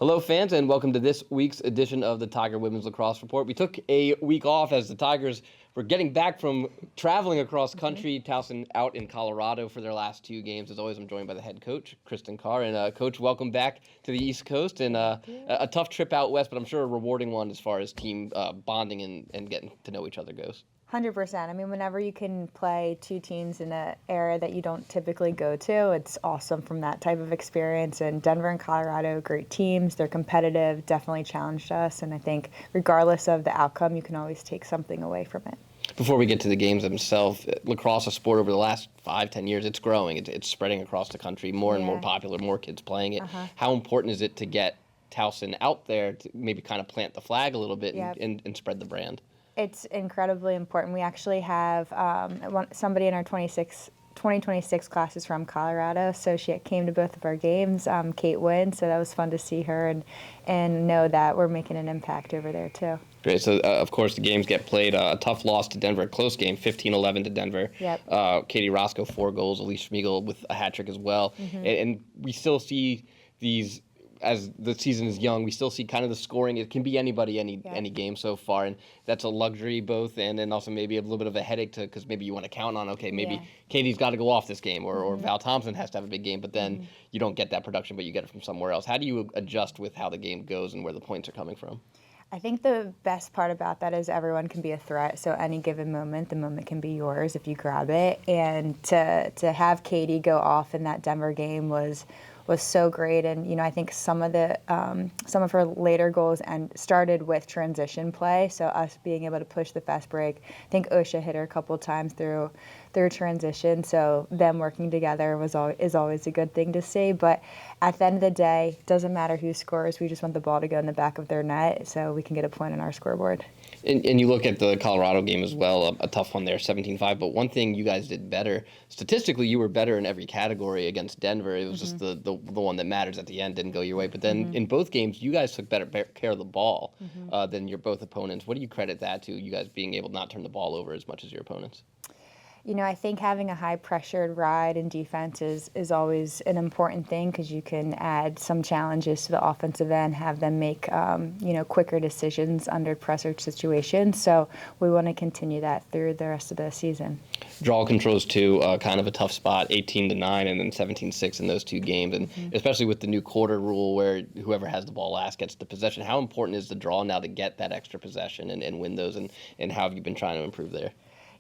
Hello, fans, and welcome to this week's edition of the Tiger Women's Lacrosse Report. We took a week off as the Tigers were getting back from traveling across country. Towson out in Colorado for their last two games. As always, I'm joined by the head coach, Kristen Carr. And, Coach, welcome back to the East Coast. And a tough trip out west, but I'm sure a rewarding one as far as team bonding and getting to know each other goes. 100%. I mean, whenever you can play two teams in an area that you don't typically go to, it's awesome from that type of experience. And Denver and Colorado, great teams. They're competitive, definitely challenged us. And I think regardless of the outcome, you can always take something away from it. Before we get to the games themselves, lacrosse, a sport over the last 5-10 years, it's growing. It's spreading across the country, more and more popular, more kids playing it. How important is it to get Towson out there to maybe kind of plant the flag a little bit and spread the brand? It's incredibly important. We actually have somebody in our 2026 class is from Colorado, so she came to both of our games, Kate Wynn, so that was fun to see her and know that we're making an impact over there too. Great. So, of course, the games get played. A tough loss to Denver, a close game, 15-11 to Denver. Yep. Katie Roscoe, 4 goals. Elise Schmiegel with a hat trick as well. And we still see these, as the season is young, we still see kind of the scoring. It can be anybody, any game so far, and that's a luxury both, and then also maybe a little bit of a headache because maybe you want to count on, okay, maybe Katie's got to go off this game, or Val Thompson has to have a big game, but then you don't get that production, but you get it from somewhere else. How do you adjust with how the game goes and where the points are coming from? I think the best part about that is everyone can be a threat. So any given moment, the moment can be yours if you grab it. And to have Katie go off in that Denver game was so great. And you know, I think some of her later goals started with transition play. So us being able to push the fast break. I think Osha hit her a couple times through transition. So them working together is always a good thing to see. But at the end of the day, it doesn't matter who scores. We just want the ball to go in the back of their net so we can get a point on our scoreboard. And you look at the Colorado game as well, a tough one there, 17-5. But one thing you guys did better, statistically, you were better in every category against Denver. It was just the one that matters at the end didn't go your way. But then in both games, you guys took better care of the ball than your both opponents. What do you credit that to, you guys being able to not turn the ball over as much as your opponents? You know, I think having a high-pressured ride in defense is always an important thing because you can add some challenges to the offensive end, have them make, quicker decisions under pressure situations. So we want to continue that through the rest of the season. Draw controls, too, kind of a tough spot, 18-9 and then 17-6 in those two games. And especially with the new quarter rule where whoever has the ball last gets the possession, how important is the draw now to get that extra possession and win those? And how have you been trying to improve there?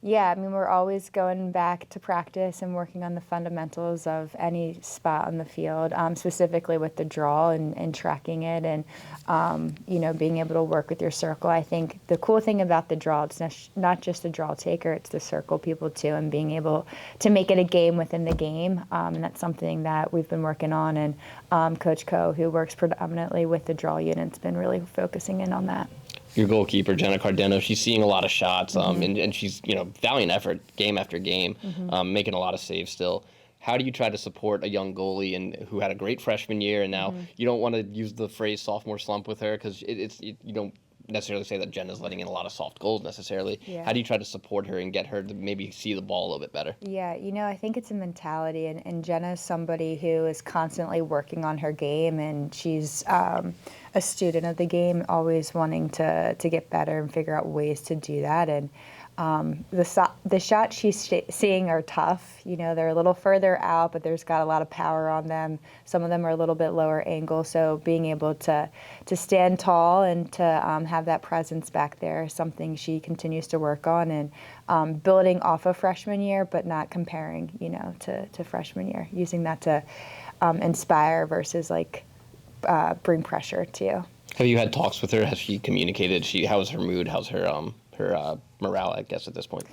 Yeah, I mean, we're always going back to practice and working on the fundamentals of any spot on the field, specifically with the draw and tracking it and, being able to work with your circle. I think the cool thing about the draw, it's not just the draw taker, it's the circle people too, and being able to make it a game within the game. And that's something that we've been working on. And Coach Coe, who works predominantly with the draw unit, has been really focusing in on that. Your goalkeeper, Jenna Cardeno, she's seeing a lot of shots, and she's, valiant effort game after game, making a lot of saves still. How do you try to support a young goalie and who had a great freshman year, and now you don't want to use the phrase sophomore slump with her because you don't necessarily say that Jenna's letting in a lot of soft goals necessarily. Yeah. How do you try to support her and get her to maybe see the ball a little bit better? Yeah, I think it's a mentality, and Jenna's somebody who is constantly working on her game, and she's a student of the game, always wanting to get better and figure out ways to do that. And the shots she's seeing are tough. They're a little further out, but there's got a lot of power on them. Some of them are a little bit lower angle, so being able to stand tall and to have that presence back there is something she continues to work on, and building off of freshman year, but not comparing, to freshman year, using that to inspire versus bring pressure to you. Have you had talks with her? Has she communicated? How's her mood? How's her morale, I guess, at this point?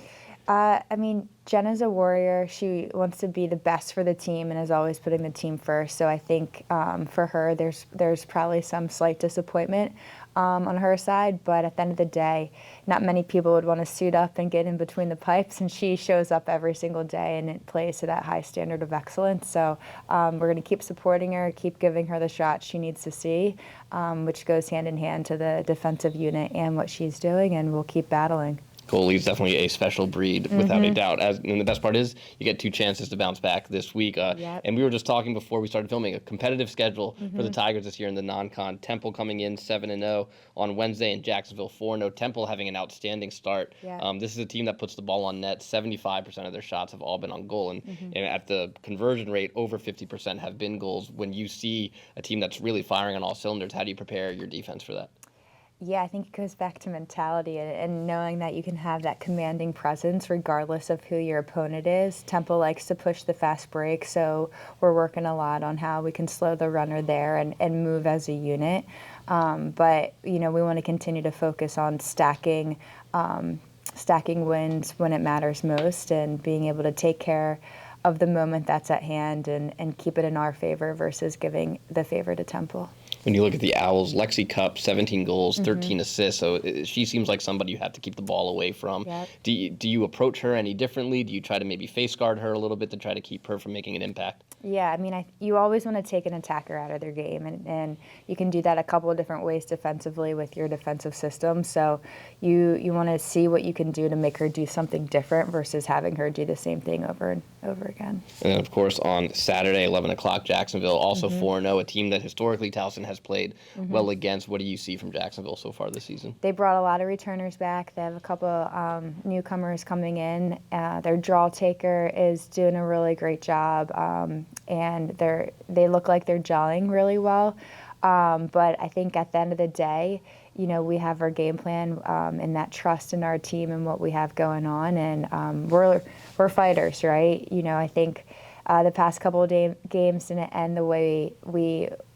Jenna's a warrior. She wants to be the best for the team and is always putting the team first. So I think for her, there's probably some slight disappointment on her side. But at the end of the day, not many people would want to suit up and get in between the pipes. And she shows up every single day and it plays to that high standard of excellence. So we're going to keep supporting her, keep giving her the shots she needs to see, which goes hand in hand to the defensive unit and what she's doing. And we'll keep battling. Goalie's definitely a special breed, without a doubt. And the best part is you get 2 chances to bounce back this week. Yep. And we were just talking before we started filming, a competitive schedule for the Tigers this year in the non-con. Temple coming in 7-0 on Wednesday, and Jacksonville 4-0. Temple having an outstanding start. Yeah. This is a team that puts the ball on net. 75% of their shots have all been on goal. And at the conversion rate, over 50% have been goals. When you see a team that's really firing on all cylinders, how do you prepare your defense for that? Yeah, I think it goes back to mentality and knowing that you can have that commanding presence regardless of who your opponent is. Temple likes to push the fast break, so we're working a lot on how we can slow the runner there and move as a unit. But, we want to continue to focus on stacking wins when it matters most and being able to take care of the moment that's at hand and keep it in our favor versus giving the favor to Temple. When you look at the Owls, Lexi Cup, 17 goals, 13 assists. So she seems like somebody you have to keep the ball away from. Yep. Do you approach her any differently? Do you try to maybe face guard her a little bit to try to keep her from making an impact? Yeah, I mean, you always want to take an attacker out of their game, and you can do that a couple of different ways defensively with your defensive system. So you want to see what you can do to make her do something different versus having her do the same thing over and over again. And then, of course, on Saturday, 11 o'clock, Jacksonville, also 4-0, a team that historically Towson has played well against. What do you see from Jacksonville so far this season? They brought a lot of returners back. They have a couple newcomers coming in. Their draw taker is doing a really great job, and they look like they're gelling really well. But I think at the end of the day, we have our game plan and that trust in our team and what we have going on, and we're fighters, right? I think the past couple of games didn't end the way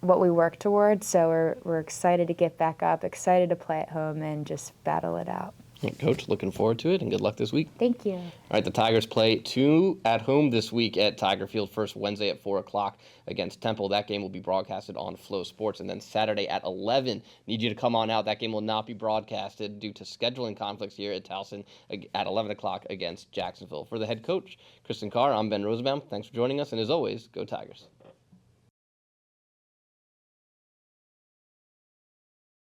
what we worked towards, so we're excited to get back up, excited to play at home and just battle it out. Coach, looking forward to it, and good luck this week. Thank you. All right, the Tigers play 2 at home this week at Tiger Field. First Wednesday at 4 o'clock against Temple. That game will be broadcasted on Flow Sports. And then Saturday at 11, need you to come on out. That game will not be broadcasted due to scheduling conflicts here at Towson at 11 o'clock against Jacksonville. For the head coach, Kristen Carr, I'm Ben Rosenbaum. Thanks for joining us, and as always, go Tigers.